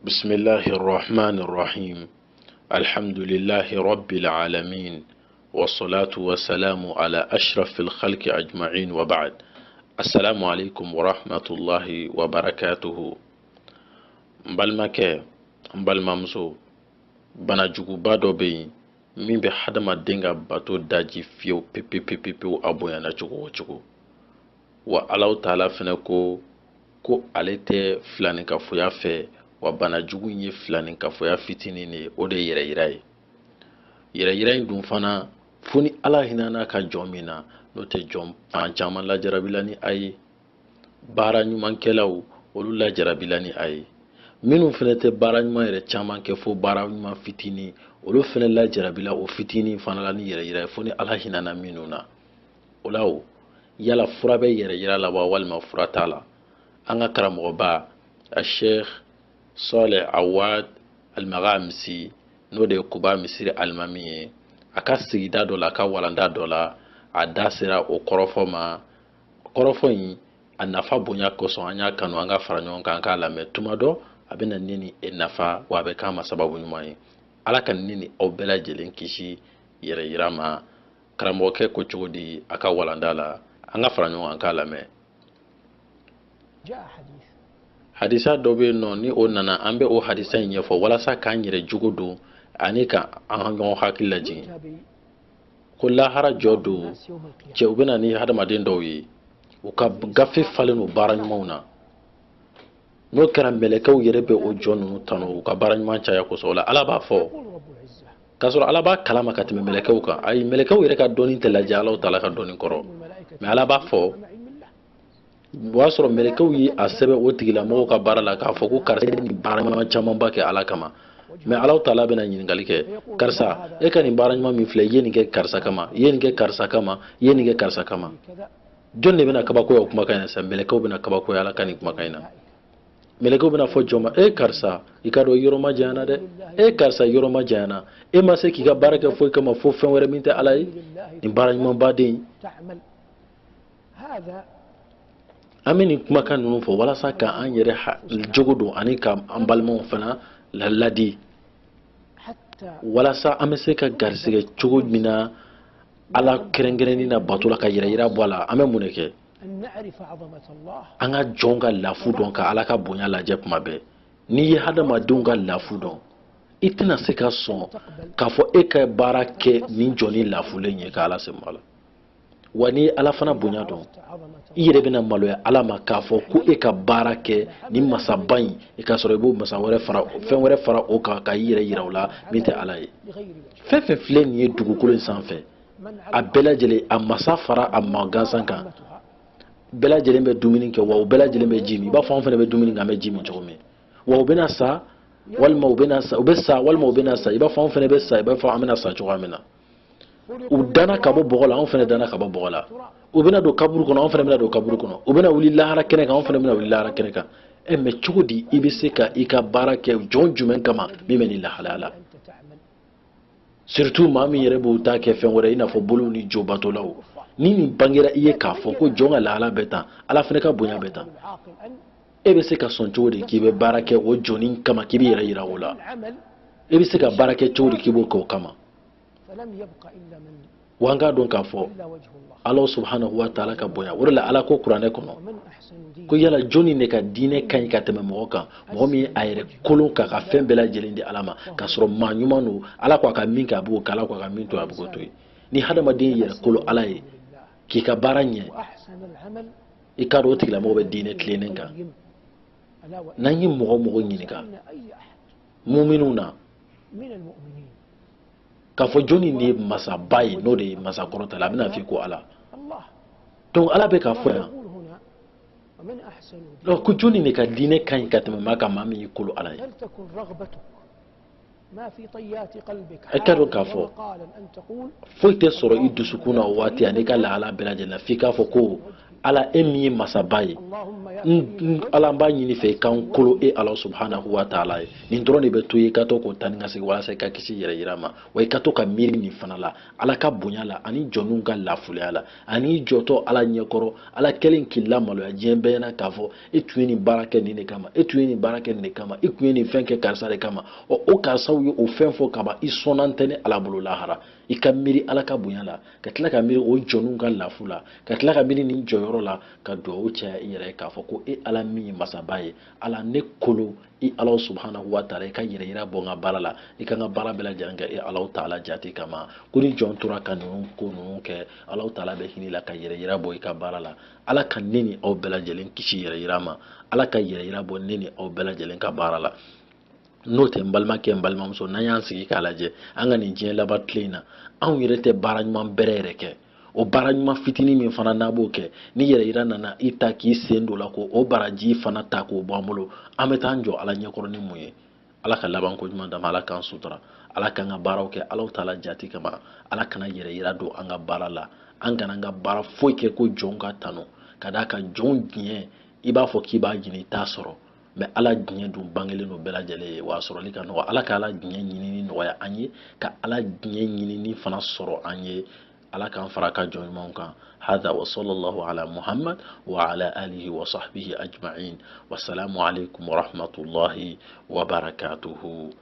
بسم الله الرحمن الرحيم. الحمد لله رب العالمين، والصلاة والسلام على أشرف الخلق أجمعين، وبعد. السلام عليكم ورحمة الله وبركاته. مبالمك مبالمامزو bana juguba dɔ bɛ yen min bɛ hadamaden ka bato daji fiyewu pepepepewu a bonyana cogo o cogo. Wa Alahu Taala fɛnɛ ko ale tɛ filanikafoya fɛ, wa bana jugu in ye filanikafoya fitinin de ye, o de ye yɛrɛyira ye. Yɛrɛyira in dun fana fo ni Ala hinɛna ka jɔn min na, n'o tɛ jɔn fan caman lajarabila ni a ye. Baara ɲumankɛlaw olu lajarabila ni a ye. Minnu fɛnɛ tɛ baara ɲuman yɛrɛ caman kɛ fo baara ɲuman fitinin, olu fɛnɛ lajarabila o fitinin fana la ni yɛrɛyira ye fo ni Ala hinɛna minnu na. O la o yala fura bɛ yɛrɛyira la wa walima fura t'a la? An ka karamɔgɔba a Sheikh Saleh Awad Al-Maghamisi, n'o de ye Kuba Misiri alimami ye, a ka sigida dɔ la, a ka walanda dɔ la, a da sera o kɔrɔfɔ ma. Kɔrɔfɔ in a nafa bonya kosɔn an y'a kanu an ka fara ɲɔgɔn kan an k'a lamɛn. Tuma dɔ a bɛ na ni e nafa, wa a bɛ k'an ma sababu ɲuman ye. Ala ka ni aw bɛɛ lajɛlen kisi yɛrɛyira ma. Karamɔgɔkɛ ko cogo di a ka walanda la? An ka fara ɲɔgɔn kan an k'a lamɛn. Hadisa dɔ bɛ yen nɔ, ni o nana an bɛ o hadisa in ɲɛfɔ walasa k'an yɛrɛ jogo don ani ka an ɲɔgɔn hakili lajigin. Ko lahara jɔ don cɛ u bɛ na ni hadamaden dɔw ye, u ka gafe falen no baara ɲumanw na. N'o kɛra mɛlɛkɛw yɛrɛ bɛ o jɔ ninnu tanu u ka baara ɲuman caya kosɔn. O la Ala b'a fɔ, k'a sɔrɔ Ala b'a kalama ka tɛmɛ mɛlɛkɛw kan. Ayi, mɛlɛkɛw yɛrɛ ka dɔnni tɛ lajɛ Alahu Taala ka dɔnni kɔrɔ, mais Ala b'a fɔ o y'a sɔrɔ mɛlɛkɛw ye a sɛbɛn o tigilamɔgɔw ka baara la k'a fɔ ko karisa ye nin baara ɲuman camanba kɛ Ala kama. Mais Alahu Taala bɛna ɲininkali kɛ, karisa e ka nin baara ɲuman min filɛ i ye nin kɛ karisa kama, i ye nin kɛ karisa kama, i ye nin kɛ karisa kama. Jɔn de bɛna kabakoya o kumakan in na sisan? Mɛlɛkɛw bɛna kabakoya Ala ka nin kumakan in na. Mɛlɛkɛw bɛna fɔ jɔn ma, karisa i ka dɔn yɔrɔ ma janyana dɛ, karisa yɔrɔ ma janyana, e ma se k'i ka baara kɛ foyi kama fo fɛn wɛrɛ min tɛ Ala ye, nin baara ɲuman baden. An bɛ nin kumakan ninnu fɔ walasa k'an yɛrɛ jogo don ani k'an balimaw fana ladi, walasa an bɛ se ka garisɛgɛ cogo min na Ala kɛrɛnkɛrɛnni na bato la ka yɛrɛyira bɔ a la. An bɛ mun de kɛ? An ka jɔn ka lafu dɔn, ka Ala ka bonya lajɛ kuma bɛɛ. N'i ye hadamadenw ka lafu dɔn, i tɛna se ka sɔn k'a fɔ e ka baara kɛ nin jɔnni lafulen ye ka Ala se ma la. Wa n'i ye Ala fana bonya dɔn, i yɛrɛ bɛna maloya Ala ma k'a fɔ ko e ka baara kɛ nin masaba in, i ka sɔrɔ i b'o masa wɛrɛ fara, fɛn wɛrɛ fara o kan ka i yɛrɛ yira o la min tɛ Ala ye. Fɛn fɛn filɛ nin ye dugukolo in sanfɛ, a bɛɛ lajɛlen a masa fara a ma gansan kan, bɛɛ lajɛlen bɛ dumuni kɛ wa u bɛɛ lajɛlen bɛ ji min. I b'a fɔ anw fana bɛ dumuni kɛ an bɛ ji min cogo min, wa u bɛna sa walima u bɛna sa, u bɛ sa walima u bɛna sa. I b'a fɔ anw fana bɛ sa, i b'a fɔ an bɛna sa cogoya min na. U dana ka bɔ bɔgɔ la, anw fana dana ka bɔ bɔgɔ la. U bɛna don kaburu kɔnɔ, anw fana bɛna don kaburu kɔnɔ. U bɛna wuli lahara kɛnɛ kan, anw fana bɛna wuli lahara kɛnɛ kan. Mais cogo di i bɛ se ka i ka baara kɛ jɔn jumɛn kama min bɛ nin lahalaya la? Surtout maa min yɛrɛ b'o ta kɛ fɛn wɛrɛ i n'a fɔ bolo ni jo batolaw. Ni nin bangera i ye k'a fɔ ko jɔn ka lahala bɛ tan, Ala fana ka bonya bɛ tan, e bɛ se ka sɔn cogo di k'i bɛ baara kɛ o jɔnni kama k'i bɛ yɛrɛ yira o la? E bɛ se ka baara kɛ cogo di k'i b'o kɛ o kama? Wa an k'a dɔn k'a fɔ Ala subhanahu wa ta'ala ka bonya. O de la Ala ko kuranɛ kɔnɔ ko yala jɔnni de ka diinɛ ka ɲi ka tɛmɛ mɔgɔ kan, mɔgɔ min a yɛrɛ kolon ka fɛn bɛɛ lajɛlen di Ala ma, k'a sɔrɔ maa ɲuman don. Ala ko a ka min kɛ a b'o kɛ, Ala ko a ka min to a b'o to yen. Ni hadamaden yɛrɛ kolon Ala ye k'i ka baara ɲɛ, i k'a dɔn o tigilamɔgɔ bɛ diinɛ tilennen kan. N'an ye mɔgɔ mɔgɔ ɲininka muminun na k'a fɔ jɔnni de ye masaba ye, n'o de ye masa kɔrɔta la, a bɛna f'i ko Ala. Donc Ala bɛ k'a fɔ yan, donc ko jɔnni de ka diinɛ ka ɲi ka tɛmɛ maa kan maa min y'i kolo Ala ye? ما في طيات قلبك أكرر كافو ومقالا أن تقول فويت سورو يدو سكونا واتي يعني قال على بلادنا في كافو كو على إمي مساباي ala mba ɲini fɛ kan kolo ala subhanahu wa ta'ala nin dɔrɔn de bɛ to i ka to ko tan ka se walasa i ka kisi yɛrɛ yira ma wa i ka to ka miiri nin fana la ala ka bonya la ani jɔnninw ka lafuya la ani jɔtɔ ala ɲɛkɔrɔ ala kɛlen k'i lamaloya diɲɛ bɛɛ na k'a fɔ e tun ye nin baara kɛ nin de kama e tun ye nin baara kɛ nin de kama e tun ye nin fɛn kɛ karisa de kama o karisaw ye o fɛn fɔ kaba i sɔnna tɛ ni ala bolo lahara i ka miiri ala ka bonya la ka tila ka miiri o jɔnninw ka lafu la ka tila ka miiri nin jɔyɔrɔ la ka duwawu caya i yɛrɛ ye k'a fɔ ko e ala min ye masaba ye ala ne kolo i ala subhanahu wa ta'ala i ka yɛrɛ yira bɔ n ka baara la i ka n ka baara bɛɛ lajɛlen kɛ e ala ta'ala jate kama ko ni jɔn tora ka ninnu ko ninnu kɛ ala ta'ala bɛ hinɛ la ka yɛrɛ yira bɔ i ka baara la ala ka ne ni aw bɛɛ lajɛlen kisi yɛrɛ yira ma ala ka yɛrɛ yira bɔ ne ni aw bɛɛ lajɛlen ka baara la n'o tɛ n balimakɛ n balimamuso n'an y'an sigi k'a lajɛ an ka nin diɲɛ laban tile in na anw yɛrɛ tɛ baara ɲuman bɛrɛ yɛrɛ kɛ o baara ɲuman fitinin min fana n'a b'o kɛ ni yɛrɛ yira nana i ta k'i sen don la ko o baraji fana ta k'o bɔ an bolo an bɛ taa an jɔ ala ɲɛkɔrɔ ni mun ye ala ka laban ko ɲuman dama ala k'an sutura ala k'an ka baaraw kɛ ala ta'ala jati kama ala kana yɛrɛ yira don an ka baara la an kana an ka baara foyi kɛ ko jɔnw ka tanu ka d'a kan jɔnw diɲɛ i b'a fɔ k'i b'a ɲini i t'a sɔrɔ mɛ ala diɲɛ dun bangelen don bɛɛ lajɛlen ye wa sɔrɔli ka nɔgɔ ala ka ala diɲɛ ɲinini nɔgɔya an ye ka ala diɲɛ ɲinini fana sɔrɔ an ye ala k'an fara ka jɔn ɲumanw kan hada wa sallallahu ala muhammad wa ala alihi wa sahbihi ajma'in wassalamu alaikum wa rahmatullahi wa barakatuhu